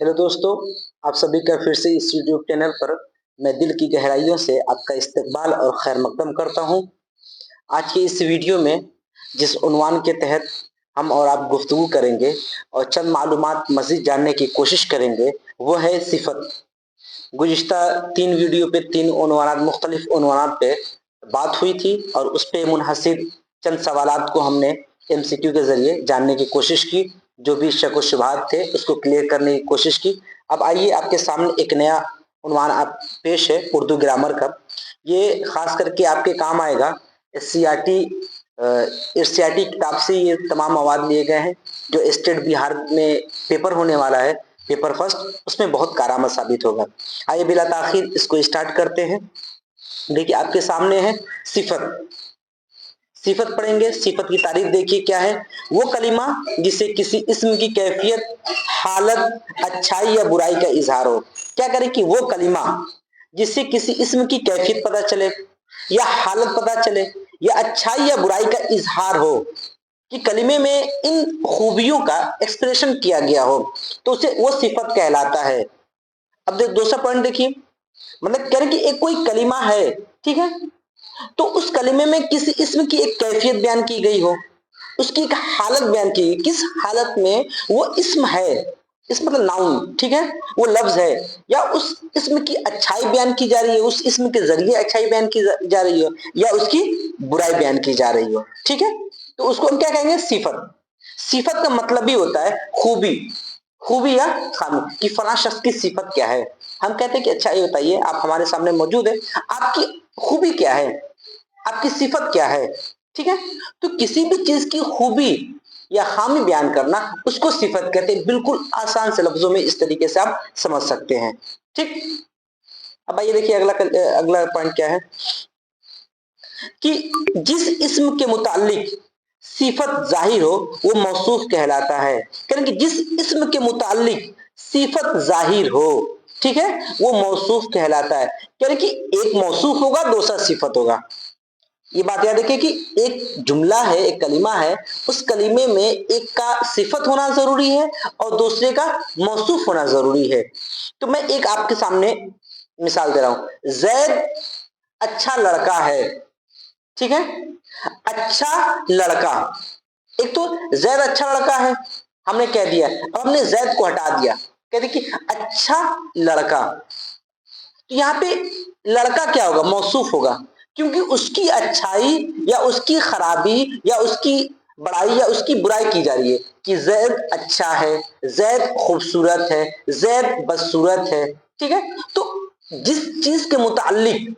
Hello दोस्तों, आप सभी का फिर से इस यूट्यूब चैनल पर मैं दिल की गहराइयों से आपका इस्तकबाल और खैर मकदम करता हूं। आज की इस वीडियो में जिस उन्वान के तहत हम और आप गुफ्तगू करेंगे और चंद मालूमात मज़ीद जानने की कोशिश करेंगे, वो है सिफत। गुज़िश्ता 3 वीडियो पे 3 उन्वानात मुख्तलिफ उन्वानात पे बात हुई थी और उस पे मुनहसिर चंद सवालात को हमने एमसीक्यू के ज़रिए जानने की कोशिश की। जो भी शक व शुबहात थे उसको क्लियर करने की कोशिश की। अब आइए आपके सामने एक नया उन्वान आप पेश है उर्दू ग्रामर का। ये ख़ास करके आपके काम आएगा। एससीईआरटी एससीईआरटी किताब से ये तमाम मवाद लिए गए हैं। जो स्टेट बिहार में पेपर होने वाला है, पेपर फर्स्ट, उसमें बहुत कारआमद साबित होगा। आइए बिला ताखिर इसको स्टार्ट करते हैं। देखिए आपके सामने है सिफत। सिफत पढ़ेंगे। सिफत की तारीफ देखिए क्या है। वो कलिमा जिसे किसी इस्म की कैफियत, हालत, अच्छाई या बुराई का इजहार हो। क्या करें कि वो कलिमा जिससे किसी इस्म की कैफियत पता चले या हालत पता चले या अच्छाई या बुराई का इजहार हो, कि कलिमे में इन खूबियों का एक्सप्रेशन किया गया हो, तो उसे वो सिफत कहलाता है। अब दूसरा पॉइंट देखिए, मतलब कह रहे कि एक कोई कलिमा है, ठीक है, तो उस कलिमे में किसी इस्म की एक कैफियत बयान की गई हो, उसकी एक हालत बयान की गई, किस हालत में वो इस्म है, इस मतलब नाउन, ठीक है, वो लफ्ज है, या उस इस्म की अच्छाई बयान की जा रही है, उस इस्म के जरिए अच्छाई बयान की जा रही हो, या उसकी बुराई बयान की जा रही हो, ठीक है, तो उसको हम क्या कहेंगे, सिफत। सिफत का मतलब ही होता है खूबी, खूबी या खामी, कि फला शख्स की सिफत क्या है। हम कहते हैं कि अच्छा ये बताइए, आप हमारे सामने मौजूद है, आपकी खूबी क्या है, आपकी सिफत क्या है, ठीक है। तो किसी भी चीज की खूबी या खामी बयान करना, उसको सिफत कहते हैं। बिल्कुल आसान से लफ्जों में इस तरीके से आप समझ सकते हैं, ठीक। अब आइए देखिए अगला पॉइंट क्या है, कि जिस इस्म के मुतालिक सिफत जाहिर हो वो मौसूफ कहलाता है। यानी कि जिस इस्म के मुतालिक सिफत जाहिर हो, ठीक है, वो मौसूफ कहलाता है। यानी कि एक मौसूफ होगा, दूसरा सिफत होगा। ये बात याद रखिए कि एक जुमला है, एक कलिमा है, उस कलिमे में एक का सिफत होना जरूरी है और दूसरे का मौसूफ होना जरूरी है। तो मैं एक आपके सामने मिसाल दे रहा हूं, जैद अच्छा लड़का है, ठीक है, अच्छा लड़का। एक तो जैद अच्छा लड़का है, हमने कह दिया, अब हमने जैद को हटा दिया, कहते कि अच्छा लड़का। तो यहाँ पे लड़का क्या होगा, मौसूफ होगा, क्योंकि उसकी अच्छाई या उसकी खराबी या उसकी बड़ाई या उसकी बुराई की जा रही है, कि जैद अच्छा है, जैद खूबसूरत है, जैद बदसूरत है, ठीक है। तो जिस चीज के मुतालिक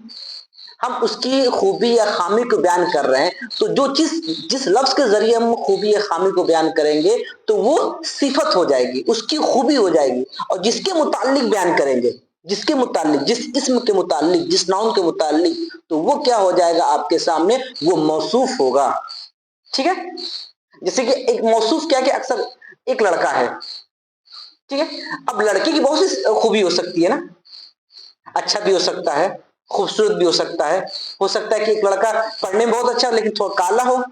हम उसकी खूबी या खामी को बयान कर रहे हैं, तो जो चीज जिस लफ्ज के जरिए हम खूबी या खामी को बयान करेंगे, तो वो सिफत हो जाएगी, उसकी खूबी हो जाएगी। और जिसके मुतालिक बयान करेंगे, जिसके मुतालिक, जिस इस्म के मुतालिक, जिस नाउन के मुतालिक, तो वो क्या हो जाएगा आपके सामने, वो मौसूफ होगा, ठीक है। जैसे कि एक मौसूफ क्या, कि अक्सर एक लड़का है, ठीक है। अब लड़के की बहुत सी खूबी हो सकती है ना, अच्छा भी हो सकता है, खूबसूरत भी हो सकता है कि एक लड़का पढ़ने में बहुत अच्छा हो लेकिन थोड़ा काला हो,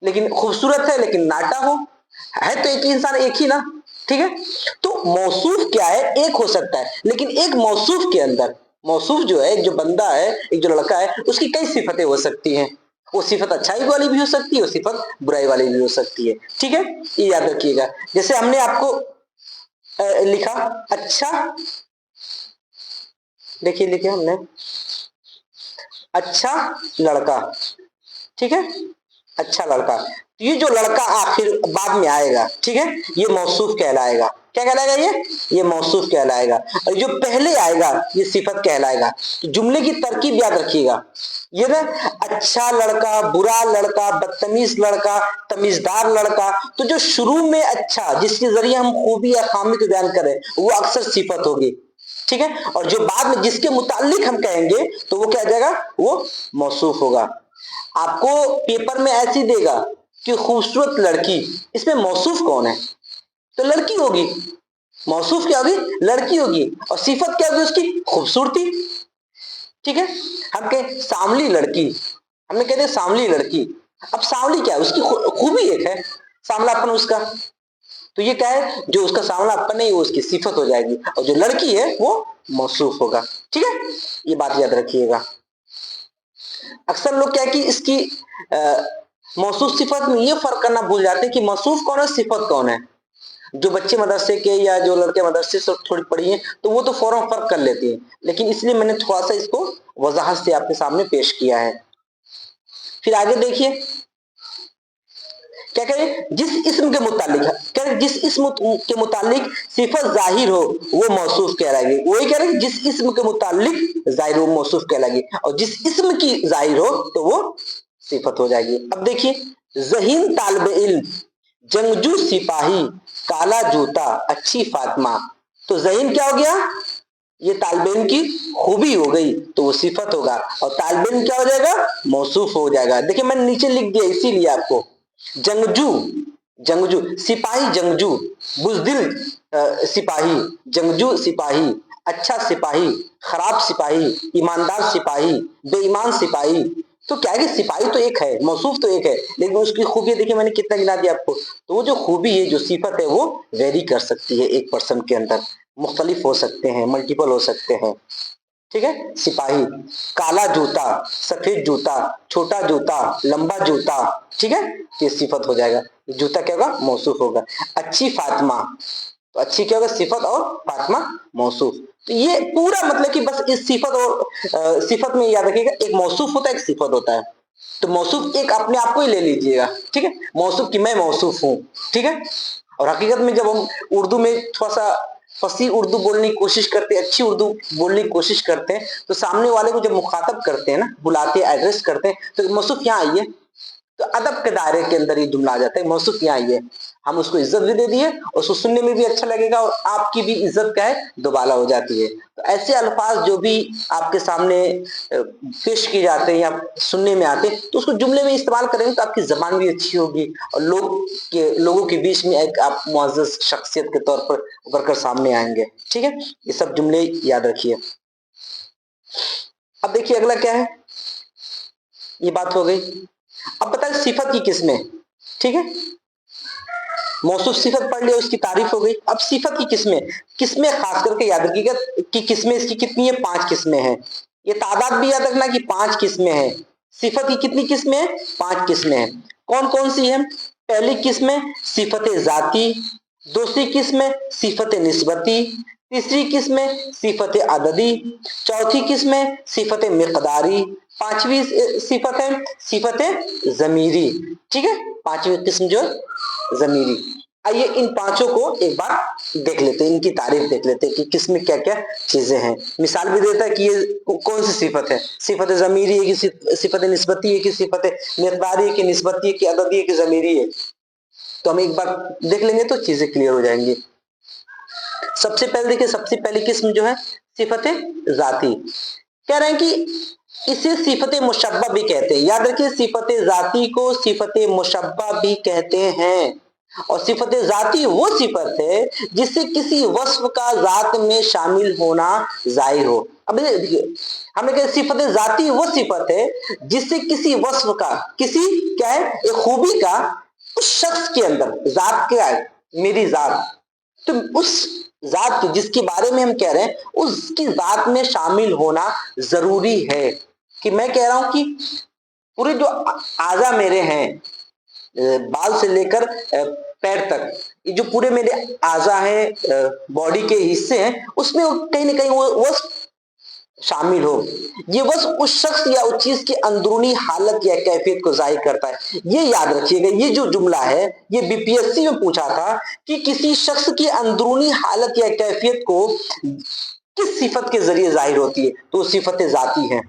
लेकिन खूबसूरत है लेकिन नाटा हो, है तो एक ही इंसान, एक ही ना, ठीक है। तो मौसूफ क्या है, एक हो सकता है, लेकिन एक मौसूफ के अंदर, मौसूफ जो है, एक जो बंदा है, एक जो लड़का है, उसकी कई सिफतें हो सकती हैं। वो सिफत अच्छाई वाली भी हो सकती है, वो सिफत बुराई वाली भी हो सकती है, ठीक है। ये याद रखिएगा। जैसे हमने आपको लिखा अच्छा, देखिए लिखे हमने अच्छा लड़का, ठीक है, अच्छा लड़का। तो ये जो लड़का आखिर बाद में आएगा, ठीक है, ये मौसूफ कहलाएगा। क्या कहलाएगा, ये मौसूफ कहलाएगा। और जो पहले आएगा ये सिफत कहलाएगा। तो जुमले की तरकीब याद रखिएगा, ये ना, अच्छा लड़का, बुरा लड़का, बदतमीज लड़का, तमीजदार लड़का। तो जो शुरू में अच्छा, जिसके जरिए हम खूबी या खामी को बयान करें, वो अक्सर सिफत होगी, ठीक है। और जो बाद में जिसके मुतालिक हम कहेंगे, तो वो क्या आ जाएगा, वो मौसूफ होगा। आपको पेपर में ऐसी देगा कि खूबसूरत लड़की, इसमें मौसूफ कौन है, तो लड़की होगी। मौसूफ क्या होगी, लड़की होगी, और सिफत क्या होगी उसकी, खूबसूरती, ठीक है। हम कहें सांवली लड़की, हमने कहते हैं सांवली लड़की। अब सांवली क्या है, उसकी खूबी एक है, सांवलापन उसका, तो ये क्या है, जो उसका सामना अपन है वो उसकी सिफत हो जाएगी, और जो लड़की है वो मौसूफ होगा। ठीक है, ये बात याद रखिएगा। अक्सर लोग क्या है कि इसकी मौसूफ सिफत में ये फर्क करना भूल जाते हैं कि मौसूफ कौन है, सिफत कौन है। जो बच्चे मदरसे के या जो लड़के मदरसे से थोड़ी पढ़ी हैं तो वो तो फौरन फर्क कर लेती हैं, लेकिन इसलिए मैंने थोड़ा सा इसको वजाहत से आपके सामने पेश किया है। फिर आगे देखिए क्या करें, जिस इस्म के मुतालिक कह रहे, जिस इस्म के मुतालिक सिफत जाहिर हो वो मौसूफ कहलाएगी। वही कह रहे जिस इस्म के मुतालिक जाहिर हो मौसूफ कहलाएगी, और जिस इस्म की जाहिर हो तो वो सिफत हो जाएगी। अब देखिए, ज़हीन तालिब इल्म, जंगजू सिपाही, काला जूता, अच्छी फातिमा। तो ज़हीन क्या हो गया, ये तालिब इल्म की खूबी हो गई तो वो सिफत होगा, और तालिब इल्म क्या हो जाएगा, मौसूफ हो जाएगा। देखिए मैंने नीचे लिख दिया इसीलिए आपको, जंगजू, जंगजू सिपाही, जंगजू बुजदिल सिपाही, जंगजू सिपाही, अच्छा सिपाही, खराब सिपाही, ईमानदार सिपाही, बेईमान सिपाही। तो क्या है कि सिपाही तो एक है, मौसूफ तो एक है, लेकिन उसकी खूबी देखिए मैंने कितना गिना दिया आपको। तो वो जो खूबी है, जो सिफत है, वो वेरी कर सकती है एक पर्सन के अंदर, मुख्तलिफ हो सकते हैं, मल्टीपल हो सकते हैं। ठीक है, सिपाही, काला जूता, सफेद जूता, छोटा जूता, लंबा जूता। ठीक है, ये सिफत हो जाएगा, जूता क्या होगा, मौसूफ होगा। अच्छी फातिमा, तो अच्छी क्या होगा, सिफत, और फातिमा मौसूफ। तो ये पूरा मतलब कि बस इस सिफत और सिफत में याद रखिएगा, एक मौसूफ होता है, एक सिफत होता है। तो मौसूफ एक अपने आप को ही ले लीजिएगा। ठीक है, मौसूफ की मैं मौसूफ हूं। ठीक है, और हकीकत में जब हम उर्दू में थोड़ा सा फसी उर्दू बोलने की कोशिश करते हैं, अच्छी उर्दू बोलने की कोशिश करते हैं, तो सामने वाले को जब मुखातब करते हैं ना, बुलाते हैं, एड्रेस करते हैं, तो मौसूफ यहाँ आइए, तो अदब के दायरे के अंदर ये जुमला आ जाता है, मौसूफ यहाँ आइए। हम उसको इज्जत भी दे दिए और उसको सुनने में भी अच्छा लगेगा, और आपकी भी इज्जत क्या है, दोबाला हो जाती है। तो ऐसे अल्फाज जो भी आपके सामने पेश किए जाते हैं या सुनने में आते हैं, तो उसको जुमले में इस्तेमाल करेंगे तो आपकी जबान भी अच्छी होगी, और लोगों के बीच में एक आप मुअज़्ज़ज़ शख्सियत के तौर पर उभर कर सामने आएंगे। ठीक है, ये सब जुमले याद रखिए। अब देखिए अगला क्या है, ये बात हो गई। अब बताए सिफत की किस्में। ठीक है, मौसूफ सिफत पढ़ लिया, उसकी तारीफ हो गई। अब सिफत की किस्में, किस्में खास करके याद रखिएगा कि किस्में इसकी कितनी है, 5 किस्में हैं। ये तादाद भी याद रखना कि 5 किस्में हैं। सिफत की कितनी किस्में हैं, 5 किस्में हैं। कौन कौन सी है, पहली किस्म सिफत जाती, दूसरी किस्म सिफत निस्बती, तीसरी किस्म सिफत अददी, चौथी किस्म सिफत मिकदारी, पांचवी सिफत है सिफत जमीरी। ठीक है, पांचवी किस्म जो जमीरी। आइए इन पांचों को एक बार देख लेते हैं, इनकी तारीफ देख लेते हैं कि किसमें क्या क्या चीजें हैं। मिसाल भी देता है कि ये कौन सी सिफत है, सिफत जमीरी है कि सिफत निस्बती है कि सिफत मिकदारी है कि निस्बती है कि अददी है कि जमीरी है। तो हम एक बार देख लेंगे तो चीजें क्लियर हो जाएंगी। सबसे पहले देखिए, सबसे पहली किस्म जो है सिफत जाती, कह रहे हैं कि इसे सिफत मुशब्बा भी कहते हैं। याद रखिए, सिफत जाती को सिफत मुशब्बा भी कहते हैं, और सिफत जाती वो सिफत है जिससे किसी वस्फ का जात में शामिल होना जाहिर हो। अब देखिए, हमने कहा सिफत जाती वो सिफत है जिससे किसी वस्फ का, किसी क्या है, एक खूबी का उस शख्स के अंदर, जात क्या है, मेरी जात, तो उस जात की जिसके बारे में हम कह रहे हैं उसकी जात में शामिल होना जरूरी है। कि मैं कह रहा हूं कि पूरे जो आजा मेरे हैं, बाल से लेकर पैर तक, ये जो पूरे मेरे आजा हैं, बॉडी के हिस्से हैं, उसमें कहीं ना कहीं वो शामिल हो। ये बस उस शख्स या उस चीज की अंदरूनी हालत या कैफियत को जाहिर करता है। ये याद रखिएगा, ये जो जुमला है ये बीपीएससी में पूछा था कि किसी शख्स की अंदरूनी हालत या कैफियत को किस सिफत के जरिए जाहिर होती है, तो सिफत जाती है।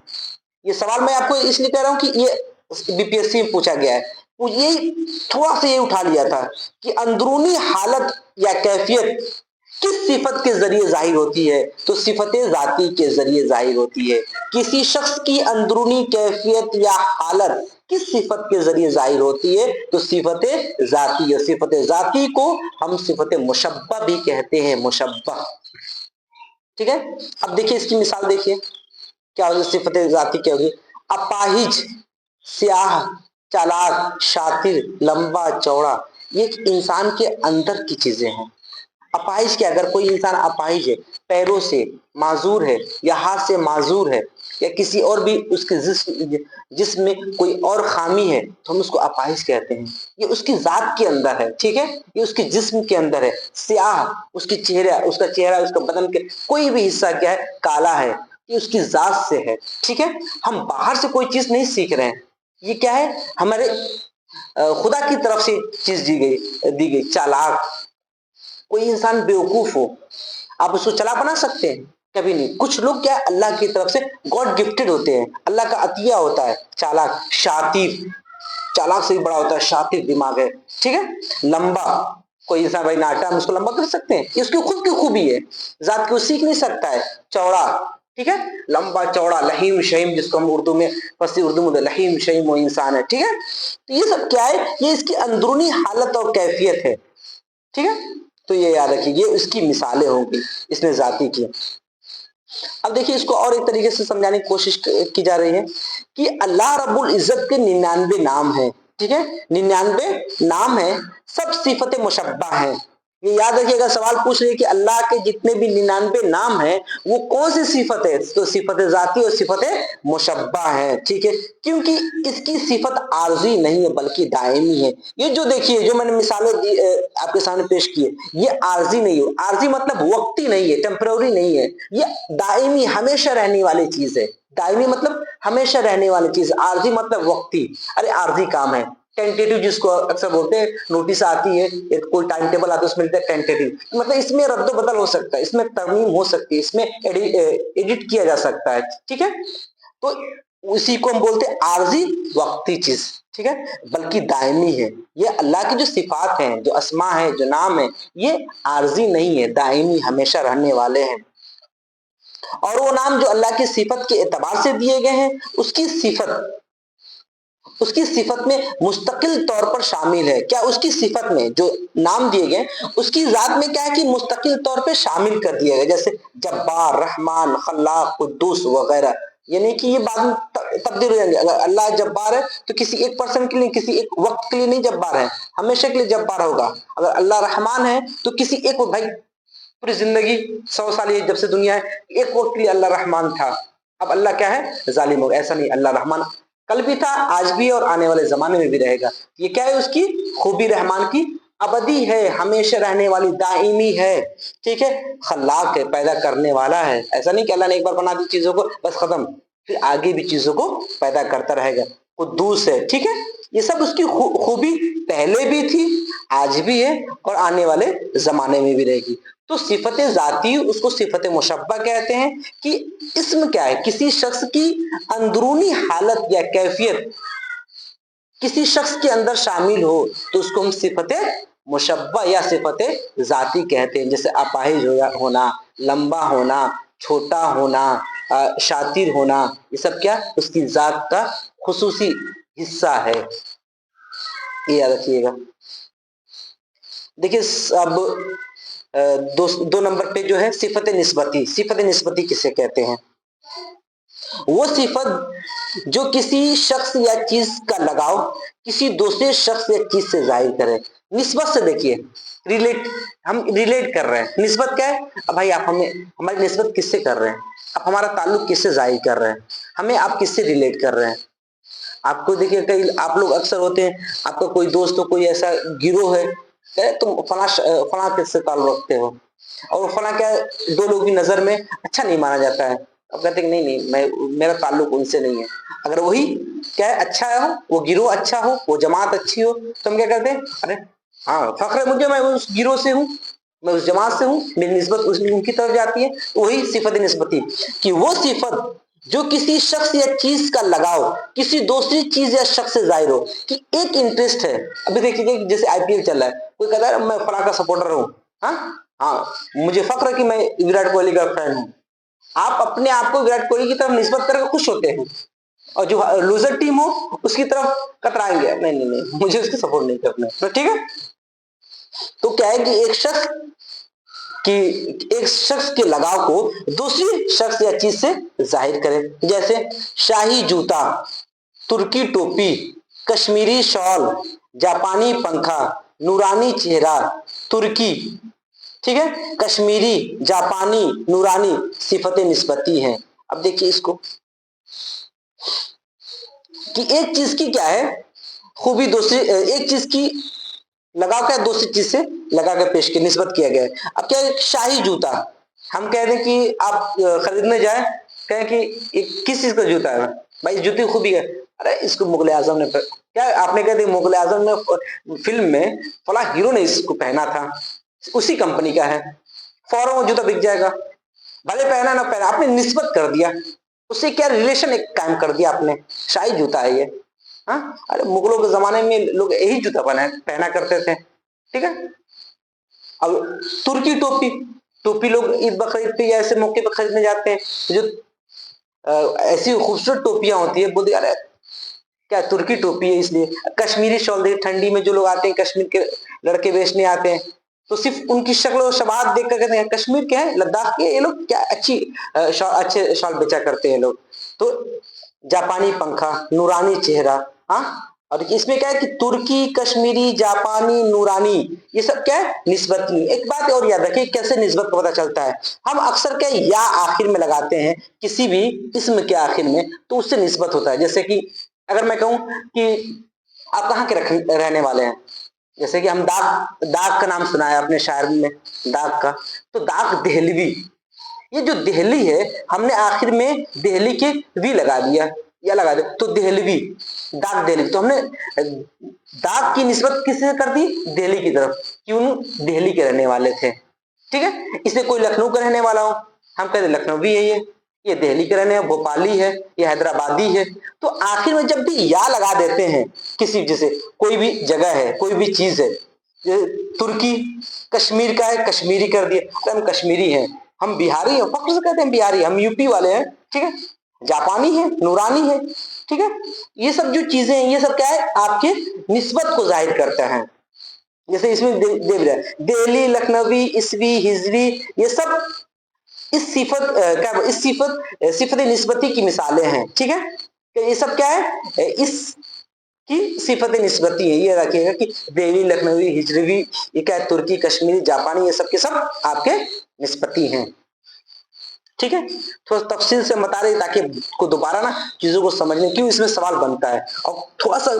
ये सवाल मैं आपको इसलिए कह रहा हूं कि ये बीपीएससी में पूछा गया है। ये थोड़ा सा ये उठा लिया था कि अंदरूनी हालत या कैफियत किस सिफत के जरिए जाहिर होती है, तो सिफत जाती के जरिए जाहिर होती है। किसी शख्स की अंदरूनी कैफियत या हालत किस सिफत के जरिए जाहिर होती है, तो सिफत जाती है। सिफत जाती को हम सिफत मुशब्बा भी कहते हैं, मुशब्बा। ठीक है, अब देखिए इसकी मिसाल देखिए क्या होगी, सिफत जाती क्या होगी, अपाहिज, स्याह, चालाक, शातिर, लंबा चौड़ा। ये एक इंसान के अंदर की चीजें हैं। अपाहिज क्या, अगर कोई इंसान अपाहिज है, पैरों से माजूर है या हाथ से माजूर है या किसी और भी उसके जिस्म में कोई और खामी है तो हम उसको अपाहिज कहते हैं। ये उसकी जात के अंदर है, ठीक है, ये उसके जिस्म के अंदर है। स्याह उसकी चेहरा, उसका चेहरा, उसका बदन के कोई भी हिस्सा क्या है, काला है, ये उसकी जात से है, ठीक है। हम बाहर से कोई चीज नहीं सीख रहे हैं, ये क्या है, हमारे खुदा की तरफ से चीज दी गई। चालाक, कोई इंसान बेवकूफ हो, आप उसको चला बना सकते हैं? कभी नहीं। कुछ लोग क्या है, अल्लाह की तरफ से गॉड गिफ्टेड होते हैं, अल्लाह का अतिया होता है। चालाक, शातिर, चालाक से भी बड़ा होता है शातिर दिमाग है, ठीक है। लंबा, कोई इंसान भाई नाटा, हम उसको लंबा कर सकते हैं, ये उसकी खुद की खूबी है, जात की वो सीख नहीं सकता है। चौड़ा, ठीक है, लंबा चौड़ा, लहीम शहीम, जिसको हम उर्दू में फसी उर्दू में लहीम शहीम वो इंसान है, ठीक है। तो ये सब क्या है, ये इसकी अंदरूनी हालत और कैफियत है, ठीक है। तो ये याद रखिए, ये उसकी मिसालें होंगी इसमें जाति की। अब देखिए, इसको और एक तरीके से समझाने की कोशिश की जा रही है कि अल्लाह रब्बुल इज्जत के 99 नाम है, ठीक है, 99 नाम है, सब सिफत मुशब्बा है। ये याद रखिएगा, सवाल पूछ रही है कि अल्लाह के जितने भी 99 नाम है वो कौन सी सिफत है, तो सिफत जाती और सिफत मुशब्बा है, ठीक है। क्योंकि इसकी सिफत आर्जी नहीं है बल्कि दायमी है। ये जो देखिए, जो मैंने मिसालें आपके सामने पेश की है, ये आर्जी नहीं है। आर्जी मतलब वक्ती नहीं है, टेम्पररी नहीं है, ये दायमी हमेशा रहने वाली चीज है। दायमी मतलब हमेशा रहने वाली चीज, आर्जी मतलब वक्ती। अरे आर्जी काम है, टेंटेटिव जिसको अक्सर बोलते हैं, नोटिस आती है, एक कोई टाइम टेबल आता है उसमें लिखते हैं टेंटेटिव, मतलब इसमें रद्द बदल हो सकता है, इसमें तरमीम हो सकती है, इसमें एडिट किया जा सकता है, ठीक है। तो उसी को हम बोलते हैं आर्जी वक्ती चीज, ठीक है, बल्कि दायमी है। ये अल्लाह की जो सिफात हैं, जो अस्मा है, जो नाम है, ये आर्जी नहीं है, दायमी हमेशा रहने वाले हैं। और वो नाम जो अल्लाह की सिफत के एतबार से दिए गए हैं, उसकी सिफत में मुस्तकिल तौर पर शामिल है। क्या उसकी सिफत में जो नाम दिए गए उसकी जात में क्या है कि मुस्तकिल तौर पे शामिल कर दिया गया, जैसे जब्बार, रहमान, खल्लाक, कुद्दूस वगैरह, यानी कि ये बाद में तब्दील हो जाएंगे। अगर अल्लाह जब्बार है तो किसी एक पर्सन के लिए, किसी एक वक्त के लिए नहीं जब्बार है, हमेशा के लिए जब्बार होगा। अगर अल्लाह रहमान है तो किसी एक, भाई पूरी जिंदगी 100 साल जब से दुनिया है, एक वक्त के लिए अल्लाह रहमान था, अब अल्लाह क्या है, जालिम हो, ऐसा नहीं। अल्लाह रहमान कल भी था, आज भी और आने वाले जमाने में भी रहेगा। ये क्या है, उसकी खूबी रहमान की अबदी है, हमेशा रहने वाली, दायमी है, ठीक है। खल्लाक है, पैदा करने वाला है, ऐसा नहीं कि अल्लाह ने एक बार बना दी चीजों को बस खत्म, फिर आगे भी चीजों को पैदा करता रहेगा। कुद्दूस है, ठीक है। ये सब उसकी खूबी पहले भी थी, आज भी है और आने वाले जमाने में भी रहेगी। तो सिफत जाती उसको सिफत मुशब्बा कहते हैं कि इसम क्या है, किसी शख्स की अंदरूनी हालत या कैफियत किसी शख्स के अंदर शामिल हो तो उसको हम सिफत मुशब्बा या सिफत जाती कहते हैं। जैसे अपाहिज होना, लंबा होना, छोटा होना, शातिर होना, ये सब क्या उसकी जात का खुसूसी हिस्सा है, ये याद रखिएगा। देखिए अब दो नंबर पे जो है सिफत निस्बती। सिफत निस्बती किसे कहते हैं? वो सिफत जो किसी शख्स या चीज का लगाव किसी दूसरे शख्स या चीज से जाहिर करे। निस्बत से देखिए, हम रिलेट कर रहे हैं। निस्बत क्या है? अब भाई आप हमें, हमारी निस्बत किससे कर रहे हैं? आप हमारा ताल्लुक किससे जाहिर कर रहे हैं? हमें आप किससे रिलेट कर रहे हैं? आपको देखिए, कई आप लोग अक्सर होते हैं, आपका कोई दोस्त हो, कोई ऐसा गिरोह है, तुम फला किससे ताल्लुक रखते हो, और फला क्या दो लोगों की नजर में अच्छा नहीं माना जाता है। अब कहते हैं नहीं नहीं, मेरा ताल्लुक उनसे नहीं है। अगर वही क्या है, अच्छा हो, वो गिरोह अच्छा हो, वो जमात अच्छी हो, तो हम क्या करते हैं, अरे हाँ फख्र है मुझे, मैं उस गिरोह से हूँ, मैं उस जमात से हूँ, मेरी निस्बत उनकी तरफ जाती है। तो वही सिफत निस्बती, कि वो सिफत जो किसी शख्स या चीज का लगाव किसी दूसरी चीज या शख्स से जाहिर हो, कि एक इंटरेस्ट है। अभी देखिए जैसे आईपीएल चल रहा है, कोई कहता है मैं फला का सपोर्टर हूँ, हाँ मुझे फख्र है कि मैं विराट कोहली का फैन हूँ। आप अपने आप को विराट कोहली की तरफ निस्बत करके खुश होते हैं, और जो लूजर टीम हो उसकी तरफ कतराएंगे, नहीं नहीं नहीं मुझे उसकी सपोर्ट नहीं करना, तो ठीक है। तो क्या है कि एक शख्स के लगाव को दूसरी शख्स या चीज से जाहिर करें। जैसे शाही जूता, तुर्की टोपी, कश्मीरी शॉल, जापानी पंखा, नूरानी चेहरा, तुर्की, ठीक है, कश्मीरी, जापानी, नूरानी सिफत निस्बती हैं। अब देखिए इसको कि एक चीज की क्या है खूबी, दूसरी एक चीज की लगा कर दूसरी चीज से लगा कर पेश की निस्बत किया गया है। अब क्या है, शाही जूता, हम कह रहे हैं कि आप खरीदने जाए, कहें कि किस चीज का जूता है भाई, जूती खूबी है, अरे इसको मुगल आजम ने क्या आपने कह दिया, मुगल आजम ने फिल्म में फला हीरो ने इसको पहना था, उसी कंपनी का है, फौरन वो जूता बिक जाएगा, भले पहना ना पहना, आपने निस्बत कर दिया, उससे क्या रिलेशन एक कायम कर दिया आपने, शाही जूता है ये। हाँ, अरे मुगलों के जमाने में लोग यही जूता पहना करते थे, ठीक है। अब तुर्की टोपी, टोपी लोग ईद बकरीद पे या ऐसे मौके पर खरीदने जाते हैं, जो ऐसी खूबसूरत टोपियां होती है, बोलते अरे क्या तुर्की टोपी है इसलिए। कश्मीरी शॉल देखिए, ठंडी में जो लोग आते हैं कश्मीर के लड़के बेचने आते हैं, तो सिर्फ उनकी शक्ल और शबात देख कर कहते हैं कश्मीर के हैं, लद्दाख के, ये लोग क्या अच्छी अच्छे शॉल बेचा करते हैं लोग। तो जापानी पंखा, नूरानी चेहरा, हाँ, और इसमें क्या है कि तुर्की, कश्मीरी, जापानी, नूरानी, ये सब क्या है निस्बती। एक बात और याद रखिए कैसे निस्बत का पता चलता है, हम अक्सर क्या या आखिर में लगाते हैं किसी भी इसम के आखिर में, तो उससे निस्बत होता है। जैसे कि अगर मैं कहूं कि आप कहाँ के रहने वाले हैं, जैसे कि हम दाग, दाग का नाम सुना है अपने शायर में, दाग का, तो दाग देहलवी, ये जो दिल्ली है हमने आखिर में दिल्ली के वी लगा दिया या लगा दिया, तो दिल्ली, दाग दिल्ली, तो हमने दाग की निस्बत किससे कर दी, दिल्ली की तरफ, क्यों, दिल्ली के रहने वाले थे, ठीक है। इससे कोई लखनऊ का रहने वाला हो, हम कहते लखनऊ भी है, ये दिल्ली के रहने, भोपाली है, ये हैदराबादी है। तो आखिर में जब भी या लगा देते हैं किसी, जैसे कोई भी जगह है, कोई भी चीज है, तुर्की कश्मीर का है, कश्मीरी कर दिया, तो हम कश्मीरी हैं, हम बिहारी हैं, फख्र से कहते हैं बिहारी, हम यूपी वाले हैं, ठीक है। जापानी है, नूरानी है, ठीक है। ये सब जो चीजें हैं, ये सब क्या है आपके निस्बत को जाहिर करता है। जैसे इसमें देख रहा है दिल्ली, लखनवी, ईसवी, हिजरी, ये सब इस सिफत क्या इस सिफत सिफत निस्बती की मिसालें हैं, ठीक है। तो ये सब क्या है इस की सिफत निस्बती है। ये रखिएगा कि देवी, लखनवी, हिजरवी, ये क्या है तुर्की, कश्मीरी, जापानी, ये सब के सब आपके निस्बती हैं, ठीक है। थोड़ा तफसील से बता रही ताकि को दोबारा ना चीजों को समझने, क्यों इसमें सवाल बनता है और थोड़ा सा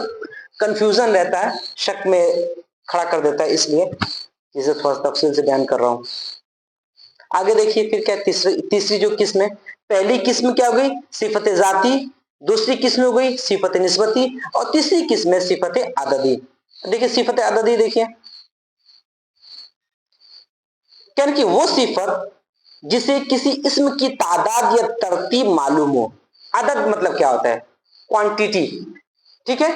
कंफ्यूजन रहता है, शक में खड़ा कर देता है, इसलिए इसे थोड़ा तफसील से बयान कर रहा हूं। आगे देखिए फिर क्या, तीसरी जो किस्म है, पहली किस्म क्या हो गई सिफत जाती, दूसरी किस्म हो गई सिफत निस्बती, और तीसरी किस्म है सिफत अददी। देखिए सिफत अददी, देखिए क्या कि वो सिफत जिसे किसी इसम की तादाद या तरतीब मालूम हो। अदद मतलब क्या होता है, क्वांटिटी, ठीक है,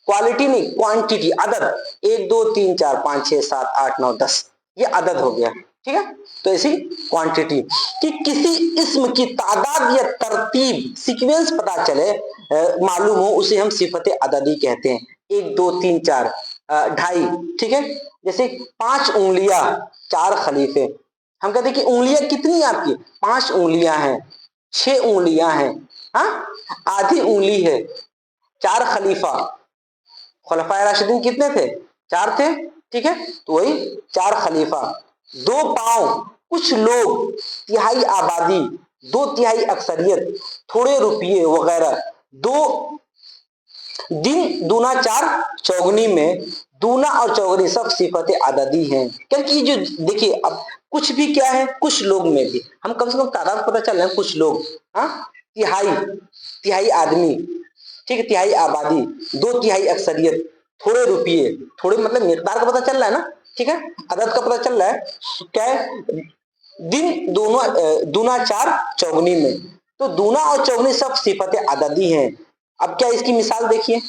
क्वालिटी नहीं, क्वांटिटी, अदद, 1 2 3 4 5 6 7 8 9 10, ये अदद हो गया, ठीक है। तो ऐसी क्वांटिटी कि किसी इसम की तादाद या तरतीब, सीक्वेंस पता चले, मालूम हो, उसे हम सिफत अददी कहते हैं। 1 2 3 4 ढाई, ठीक है। जैसे 5 उंगलियां 4 खलीफे, हम कहते हैं कि उंगलियां कितनी है आपकी, 5 उंगलियां हैं, 6 उंगलियां हैं, हाँ, आधी उंगली है, 4 खलीफा, खुलफाए राशिदीन कितने थे, 4 थे, ठीक है। तो वही 4 खलीफा, 2 पांव, कुछ लोग, तिहाई आबादी, 2 तिहाई अक्सरियत, थोड़े रुपये वगैरह, 2 दिन, दूना 4 चौगनी में, दूना और चौगनी सब सिफत अददी हैं। क्योंकि जो देखिए अब कुछ भी क्या है, कुछ लोग में भी हम कम से कम तादाद पता चल रहे हैं, कुछ लोग, हाँ, तिहाई, तिहाई आदमी, ठीक है, तिहाई आबादी, 2 तिहाई अक्सरियत, थोड़े रुपये, थोड़े मतलब मिकदार का पता चल रहा है ना, ठीक है, अदद का पता चल रहा है, क्या है, दिन, दोनों, दूना 4 चौगनी में, तो दूना और चौगनी सब सिफत अददी हैं। अब क्या इसकी मिसाल देखिए,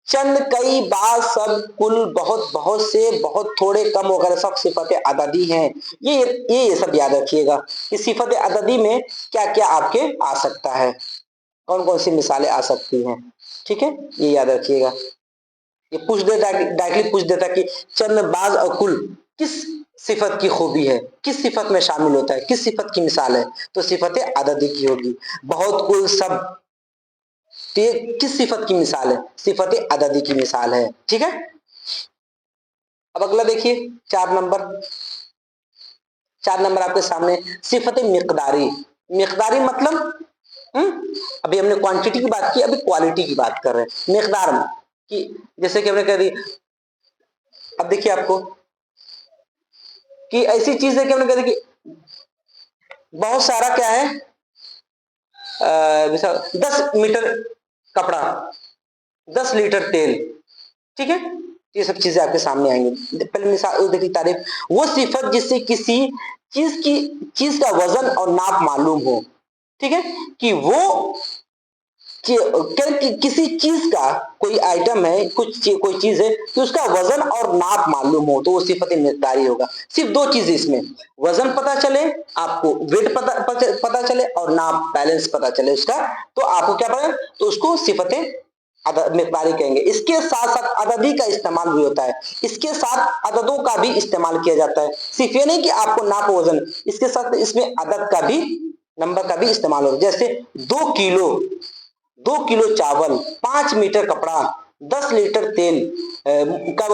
चंद, कई, बाज, सब, कुल, बहुत, बहुत से, बहुत थोड़े, कम वगैरह सब सिफत अददी हैं। ये सब याद रखिएगा कि सिफत अददी में क्या क्या आपके आ सकता है, कौन कौन सी मिसालें आ सकती हैं, ठीक है, ये याद रखिएगा। ये पूछ देता, डायरेक्टली पूछ देता कि चंद, बाज और कुल किस सिफत की खूबी है, किस सिफत में शामिल होता है, किस सिफत की मिसाल है, तो सिफत अददी की होगी। बहुत, कुल, सब, तो ये किस सिफत की मिसाल है? सिफत अददी की मिसाल है। ठीक है, अब अगला देखिए 4 नंबर आपके सामने सिफत मिकदारी। मिकदारी मतलब अभी हमने क्वांटिटी की बात की, अभी क्वालिटी की बात कर रहे हैं। मिकदार कि जैसे कि हमने कह दी, अब देखिए आपको कि ऐसी चीज है कि हमने कह दी कि बहुत सारा क्या है, 10 मीटर कपड़ा, 10 लीटर तेल। ठीक है, ये सब चीजें आपके सामने आएंगी। पहले मिसाल देखिए, तारीफ वो सिफत जिससे किसी चीज का वजन और नाप मालूम हो। ठीक है, कि वो किसी चीज का कोई आइटम है, कोई चीज है कि उसका वजन और नाप मालूम हो, तो वो सिफत मिकदारी होगा। सिर्फ 2 चीज इसमें, वजन पता चले आपको, वेट पता चले और नाप बैलेंस पता चले उसका, तो आपको क्या पता, तो उसको सिफत मिकदारी कहेंगे। इसके साथ साथ अददी का इस्तेमाल भी होता है, इसके साथ अददों का भी इस्तेमाल किया जाता है। सिर्फ ये नहीं कि आपको नाप वजन, इसके साथ इसमें अदद का भी, नंबर का भी इस्तेमाल होता है। जैसे 2 किलो चावल, 5 मीटर कपड़ा, 10 लीटर तेल, कब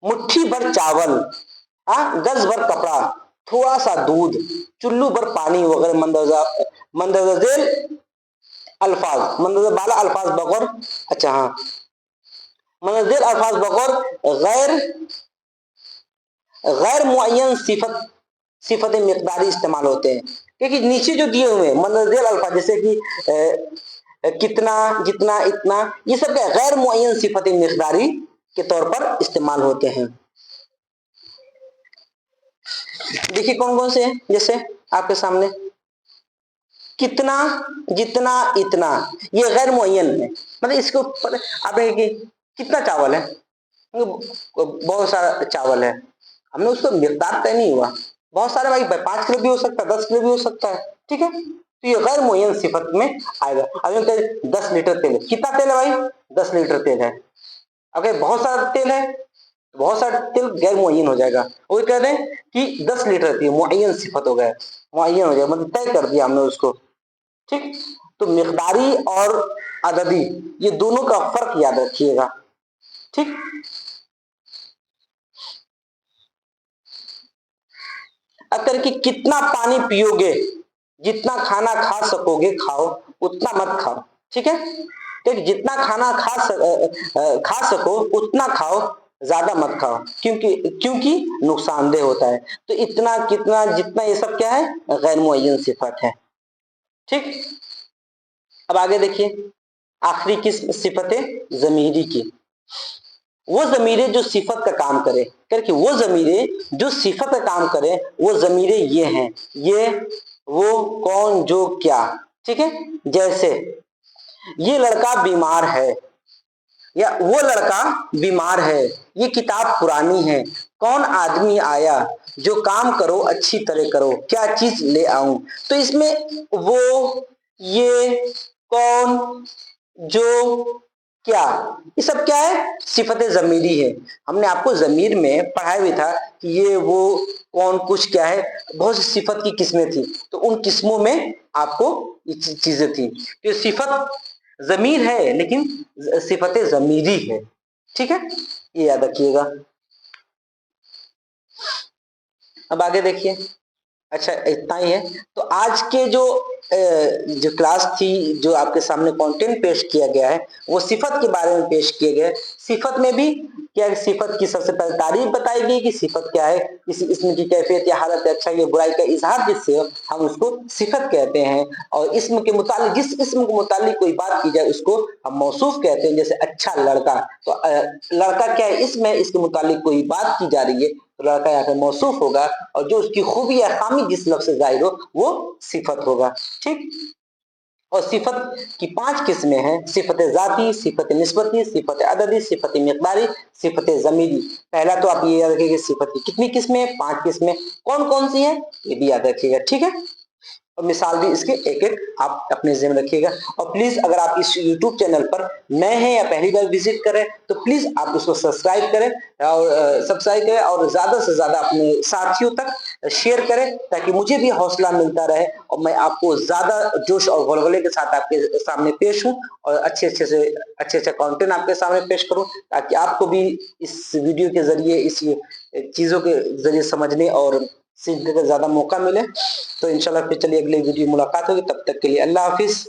मुट्ठी भर चावल, गज भर कपड़ा, थोड़ा सा दूध, चुल्लू भर पानी वगैरह मंदरजेल अल्फाज, मंदरजे बाला अल्फाज बगौर, अच्छा हाँ, मंदरजेल अल्फाज बगौर गैर गैर मुअय्यन सिफत मिकदारी इस्तेमाल होते हैं। क्योंकि नीचे जो दिए हुए मंदरजेल अल्फाज, जैसे कि कितना, जितना, इतना, ये सब गैर मुअय्यन सिफत मिकदारी के तौर पर इस्तेमाल होते हैं। देखिए कौन कौन से हैं, जैसे आपके सामने कितना, जितना, इतना, ये गैर मुअय्यन है। मतलब इसको आपने कितना चावल है, बहुत सारा चावल है, हमने उसको मिकदार तय नहीं हुआ, बहुत सारे भाई 5 किलो भी हो सकता है, 10 किलो भी हो सकता है। ठीक है, तो ये गैर मुअय्यन सिफत में आएगा। अभी 10 लीटर तेल है, कितना तेल है भाई, 10 लीटर तेल है। अगर बहुत सारा तेल है, बहुत सारा तेल गैर मुअय्यन हो जाएगा। वो कह रहे हैं कि 10 लीटर तेल मुअय्यन सिफत हो गया, मुअय्यन हो जाएगा, मतलब तय कर दिया हमने उसको। ठीक, तो मिकदारी और अददी ये दोनों का फर्क याद रखिएगा। ठीक, अगर कि कितना पानी पियोगे, जितना खाना खा सकोगे खाओ, उतना मत खाओ। ठीक है, ठीक, जितना खाना खा सको उतना खाओ, ज्यादा मत खाओ, क्योंकि क्योंकि नुकसानदेह होता है। तो इतना, कितना, जितना, ये सब क्या है, गैर मुअय्यन सिफत है। ठीक, अब आगे देखिए आखिरी किस सिफत है, जमीरी की। वो जमीरें जो सिफत का काम करे, करके वो जमीरें जो सिफत का काम करे, वो जमीरें ये हैं, ये, वो, कौन, जो, क्या। ठीक है, जैसे ये लड़का बीमार है, या वो लड़का बीमार है, ये किताब पुरानी है, कौन आदमी आया, जो काम करो अच्छी तरह करो, क्या चीज ले आऊं। तो इसमें वो, ये, कौन, जो, क्या, ये सब क्या है, सिफत जमीरी है। हमने आपको जमीर में पढ़ाया भी था कि ये, वो, कौन, कुछ, क्या है, बहुत सी सिफत की किस्में थी, तो उन किस्मों में आपको ये चीजें थी। तो सिफत जमीर है लेकिन सिफत जमीरी है। ठीक है, ये याद रखिएगा। अब आगे देखिए, अच्छा इतना ही है। तो आज के जो क्लास थी, जो आपके सामने कंटेंट पेश किया गया है, वो सिफत के बारे में पेश किए गए। सिफत में भी क्या, सिफत की सबसे पहले तारीफ बताई गई कि सिफत क्या है, किसी इसम की कैफियत या हालत, अच्छा या बुराई का इजहार जिससे हम उसको सिफत कहते हैं। और इसम के मुतालिक, जिस इसम के मुतालिक कोई बात की जाए उसको हम मौसूफ कहते हैं। जैसे अच्छा लड़का, तो लड़का क्या है, इसमें इसके मुतालिक कोई बात की जा रही है, तो लड़का यहाँ पे मौसूफ होगा, और जो उसकी खूबी या खामी जिस लफ्ज से जाहिर हो वो सिफत होगा। ठीक, और सिफत की 5 किस्में हैं, सिफत जाती, सिफत निस्बती, सिफत अददी, सिफत मिकदारी, सिफत जमीरी। पहला तो आप ये याद रखिएगा, सिफत की कितनी किस्में, 5 किस्में, कौन कौन सी है ये भी याद रखिएगा। ठीक है, और मिसाल भी इसके एक एक आप अपने ज़हन में रखिएगा। और प्लीज अगर आप इस यूट्यूब चैनल पर नए हैं या पहली बार विजिट करें तो प्लीज आप उसको सब्सक्राइब करें और ज्यादा से ज्यादा अपने साथियों तक शेयर करें, ताकि मुझे भी हौसला मिलता रहे और मैं आपको ज्यादा जोश और वल्वले के साथ आपके सामने पेश हूं और अच्छे कंटेंट आपके सामने पेश करूं, ताकि आपको भी इस वीडियो के जरिए इस चीजों के जरिए समझने और सीखने का ज्यादा मौका मिले। तो इंशाल्लाह फिर चलिए अगले वीडियो मुलाकात होगी, तब तक के लिए अल्लाह हाफिज।